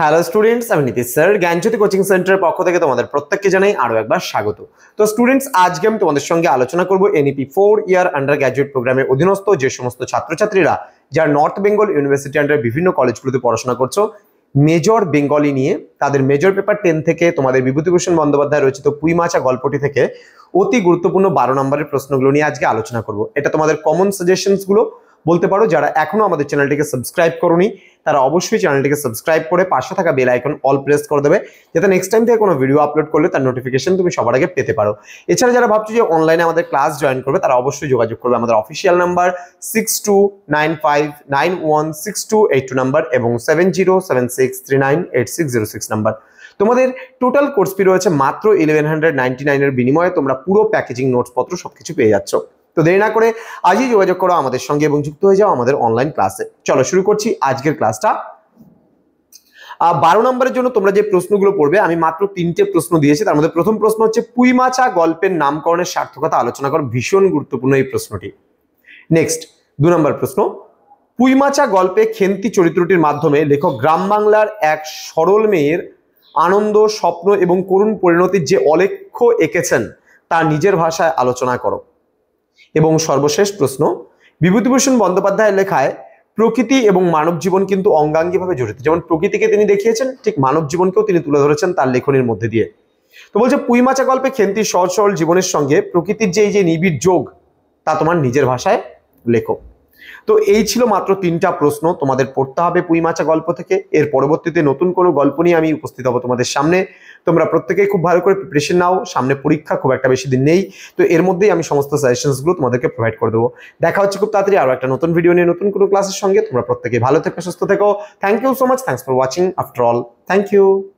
Hello students, আমি Nitish sir জ্ঞানজ্যোতি coaching সেন্টারের পক্ষ থেকে তোমাদের প্রত্যেককে জানাই আরো একবার স্বাগত। তো স্টুডেন্টস, আজকে আমি তোমাদের সঙ্গে আলোচনা করব এনইপি 4 ইয়ার আন্ডার গ্র্যাজুয়েট প্রোগ্রামের অধীনস্থ যে সমস্ত ছাত্রছাত্রীরা যারা নর্থ বেঙ্গল ইউনিভার্সিটি আন্ডার বিভিন্ন কলেজগুলোতে পড়াশোনা করছো মেজর বেঙ্গলি নিয়ে, তাদের মেজর পেপার 10 থেকে তোমাদের বিভূতিভূষণ বন্দ্যোপাধ্যায় রচিত পুঁইমাচা গল্পটি থেকে অতি গুরুত্বপূর্ণ 12 নম্বরের প্রশ্নগুলো নিয়ে আজকে আলোচনা করব। এটা তোমাদের কমন সাজেশনস গুলো বলতে পারো। যারা এখনো আমাদের চ্যানেলটিকে সাবস্ক্রাইব করোনি তারা অবশ্যই চ্যানেলটিকে সাবস্ক্রাইব করে পাশে থাকা বেল আইকন অল প্রেস করে দেবে, যাতে নেক্সট টাইম থেকে কোনো ভিডিও আপলোড করলে তার নোটিফিকেশন তুমি সবার আগে পেতে পারো। এছাড়া যারা ভাবছো যে অনলাইনে আমাদের ক্লাস জয়েন করবে তারা অবশ্যই যোগাযোগ করবে আমাদের অফিসিয়াল নাম্বার 6295916282 নাম্বার এবং 7076398606 নাম্বার। তোমাদের টোটাল কোর্স ফি রয়েছে মাত্র 1199 এর বিনিময়ে তোমরা পুরো প্যাকেজিং নোটস পত্র সবকিছু পেয়ে যাচ্ছ। তো দেরি না করে আজই যোগাযোগ করো আমাদের সঙ্গে এবং যুক্ত হয়ে যাও আমাদের অনলাইন ক্লাসে। চলো শুরু করছি আজকের ক্লাসটা। 12 নম্বরের জন্য তোমরা যে প্রশ্নগুলো পড়বে, আমি মাত্র 3টে প্রশ্ন দিয়েছি। তার মধ্যে প্রথম প্রশ্ন হচ্ছে পুঁইমাচা গল্পের নামকরণের সার্থকতা আলোচনা করো। ভীষণ গুরুত্বপূর্ণ এই প্রশ্নটি। নেক্সট 2 নম্বর প্রশ্ন, পুঁইমাচা গল্পে খেন্তি চরিত্রটির মাধ্যমে লেখক গ্রাম বাংলার এক সরল মেয়ের আনন্দ, স্বপ্ন এবং করুণ পরিণতির যে অলেখ্য এঁকেছেন তা নিজের ভাষায় আলোচনা করো। এবং সর্বশেষ প্রশ্ন, বিভূতিভূষণ বন্দ্যোপাধ্যায়ের লেখায় প্রকৃতি এবং মানব জীবন কিন্তু অঙ্গাঙ্গিভাবে জড়িত। যেমন প্রকৃতিকে তিনি দেখিয়েছেন, ঠিক মানব জীবনকেও তিনি তুলে ধরেছেন তার লেখনীর মধ্যে দিয়ে। তো বলছে পুঁইমাচা গল্পে খেন্তির সহজ সরল জীবনের সঙ্গে প্রকৃতির যে এই যে নিবিড় যোগ তা তোমার নিজের ভাষায় লেখো। তো এই ছিল মাত্র 3টা প্রশ্ন তোমাদের পড়তে হবে পুঁইমাচা গল্প থেকে। এর পরবর্তীতে নতুন কোনো গল্প নিয়ে আমি উপস্থিত হব তোমাদের সামনে। তোমরা প্রত্যেকেই খুব ভালো করে প্রিপারেশন নাও, সামনে পরীক্ষা খুব একটা বেশি দিন নেই। তো এর মধ্যেই আমি সমস্ত সাজেশনস গুলো তোমাদেরকে প্রোভাইড করে দেবো। দেখা হচ্ছে খুব তাড়াতাড়ি আরো একটা নতুন ভিডিও নিয়ে নতুন কোনো ক্লাসের সঙ্গে। তোমরা প্রত্যেকেই ভালো থেকো, সুস্থ থেকো। Thank you so much, thanks for watching after all, thank you.